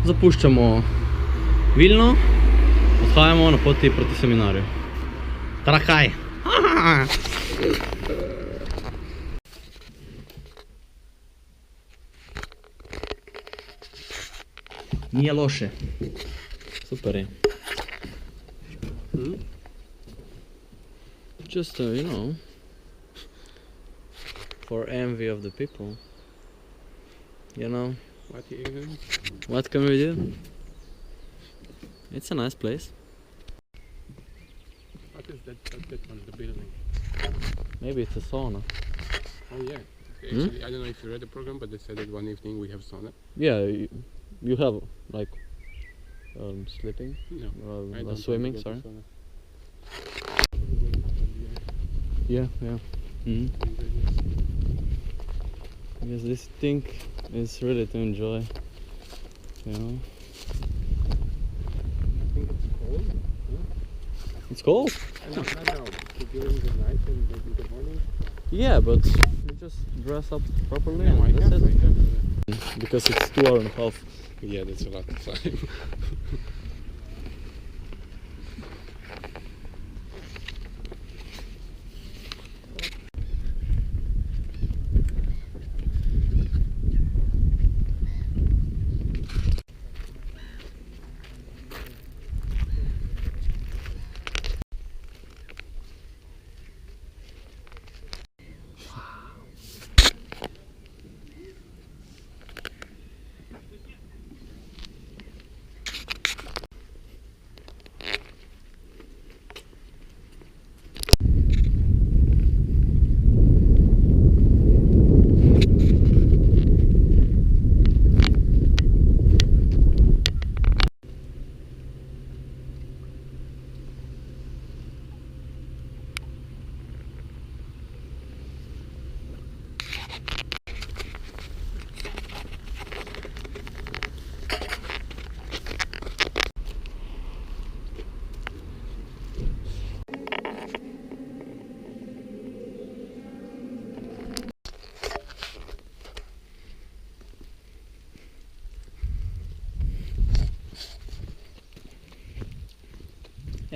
Zapuščamo Vilno, odhajamo na poti proti seminarju. Trakaj! Nije loše. Super je. Just, you know, for envy of the people. You know? What can we do? It's a nice place. What is that bit on the building? Maybe it's a sauna. Oh yeah. Actually, I don't know if you read the program, but they said that one evening we have sauna. Yeah, you have like sleeping? No, I don't swimming, want to go to sorry. sauna. Yeah. Yes, this thing is really to enjoy, you know. I think it's cold. It's cold. No. During the night and maybe the morning. Yeah, but you just dress up properly No, I and that's can't. it. Because it's 2 hours and a half. Yeah, that's a lot of time.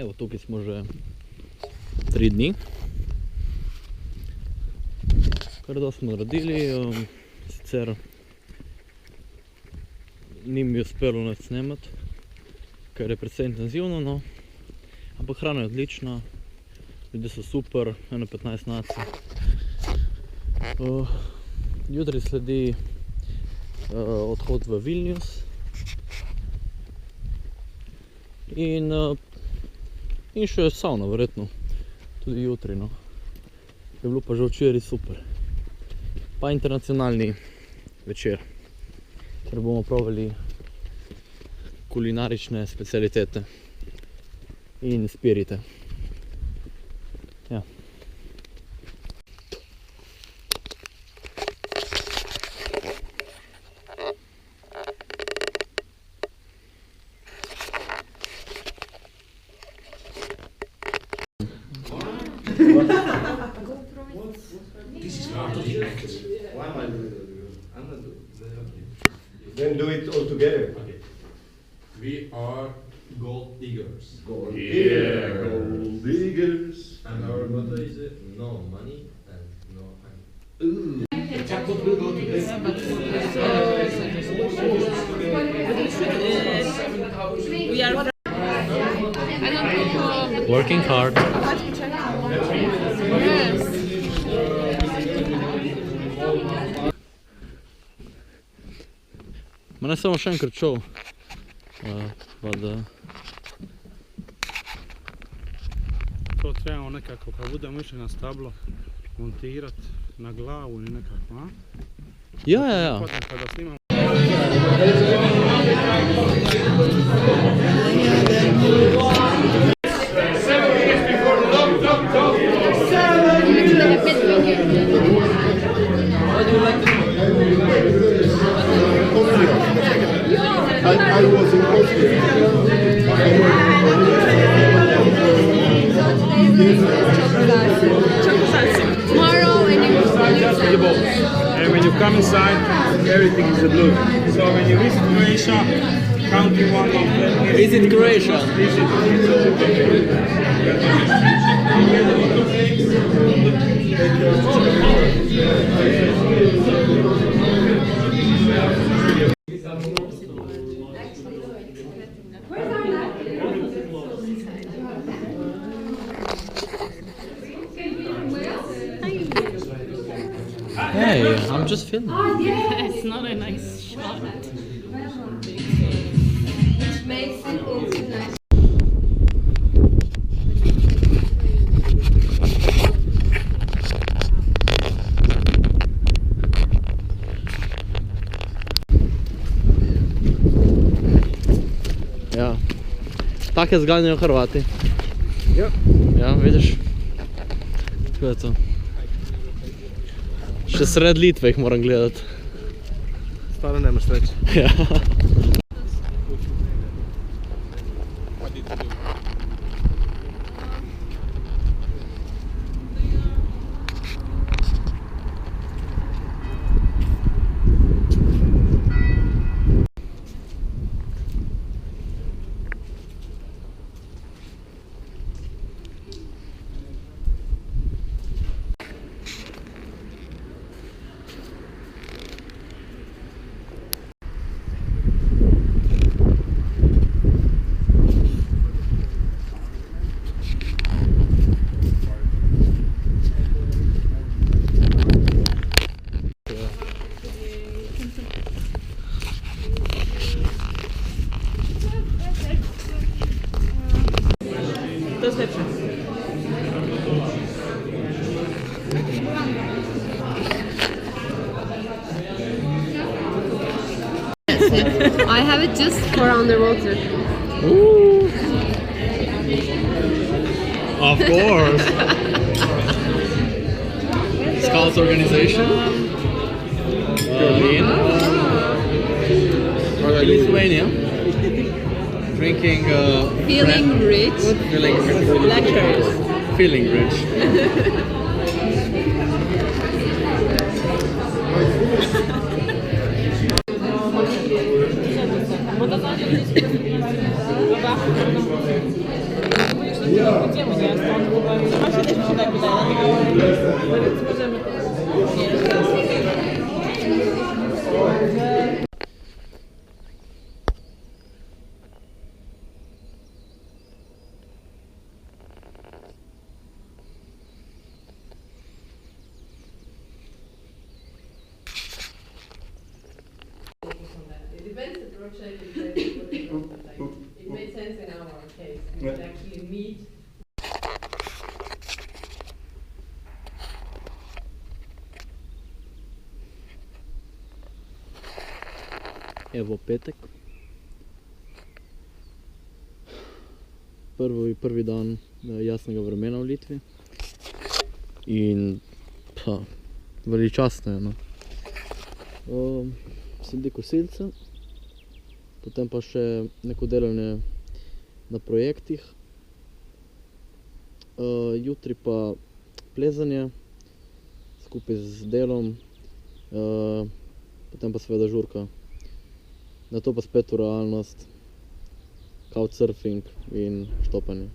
Evo, tukaj smo že 3 dni. Kar dosti smo naredili, sicer ni mi uspelo nič snemati, ker je precej intenzivno, no. Ampak hrana je odlična, ljudje so super, 15 nacij. Jutri sledi odhod v Vilnius in še sauna verjetno, tudi jutri, no. Je bilo pa že včeraj super. Pa internacionalni večer, ker bomo probali kulinarične specialitete in spirite. Ja. Why am I doing it? I'm not doing it. Then do it all together. Okay. We are gold diggers. Gold diggers. Gold diggers. And our motto is no money and no honey. Ooh. Jackpot will go to this. We are Working hard. Yes. Ma ne samo še enkrat šel. Pa da... To trebamo nekako, kad budemo išli na stablo, montirati na glavu ili nekako, a? Ja. Potom kada snimamo. I was in Austria. Tomorrow And when you come inside, everything is a blue. So when you visit Croatia, county one of the Visit Croatia. Hey, I'm just filming. It's not a nice shot. Makes it into nice. Ja. Take zganjajo Hrvati. Ja. Ja, vidiš? To je to. Še sred Litve jih moram gledati. Stvarno nemaš sreće. Ja. To jest lepsze. I have it just for underwater. Of course. Scouts organization. In Lithuania. Drinking. Feeling rich. Feeling rich. It depends the project. It made sense in our case. We could actually meet. Evo petek. Prvi dan jasnega vremena v Litvi. In pa, veličastno je, no. Sledi kosilce, potem pa še neko delanje na projektih. Jutri pa plezanje skupaj z delom, potem pa seveda žurka. Nato pa spet v realnost, couchsurfing in štopanje.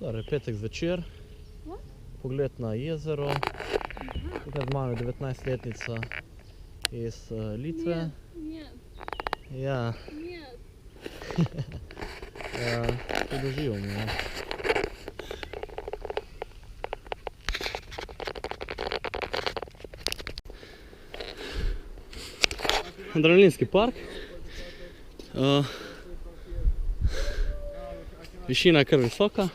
Torej, petek zvečer, pogled na jezero, tukaj z mano je 19-letnica iz Litve. Ja. To doživamo, ja. Adrenalinski park. Višina je kar visoka.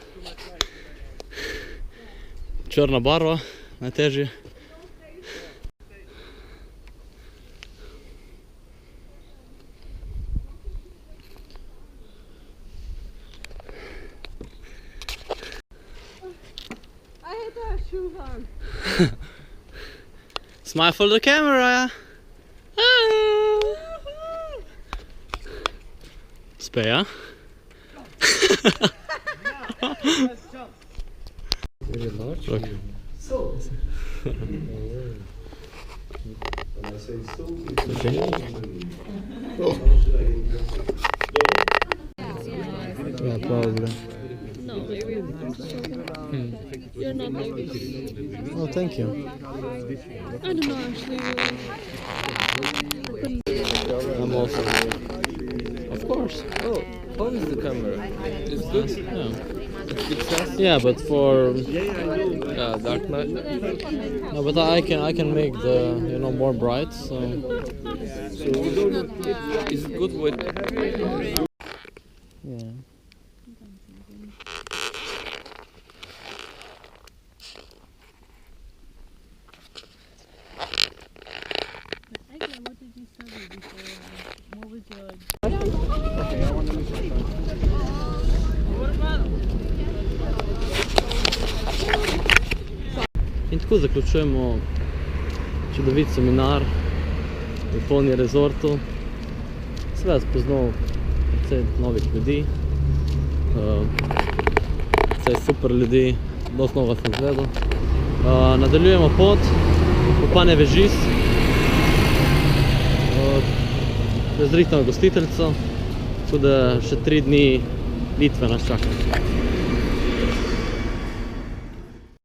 Črna barva, najtežje. I had to have shoes on. Smile for the camera! Speja. Look. So. When I say so, it's Yeah, probably. No, baby. You're not baby. Oh, thank you. I don't know actually. I'm also. Of course. Oh, how is the camera? It's good? Yeah. Yeah, but for Dark Knight. no, but I can make the more bright. So Is it good with... yeah. What did you study before? What was your... In tako zaključujemo čudovit seminar v Polni Resortu. Seveda spoznal precej novih ljudi, precej super ljudi, dosti nova sem izvedel. Nadaljujemo pot v Pane Vežis, zrihtano gostiteljco, tako da še 3 dni Litve nas čaka.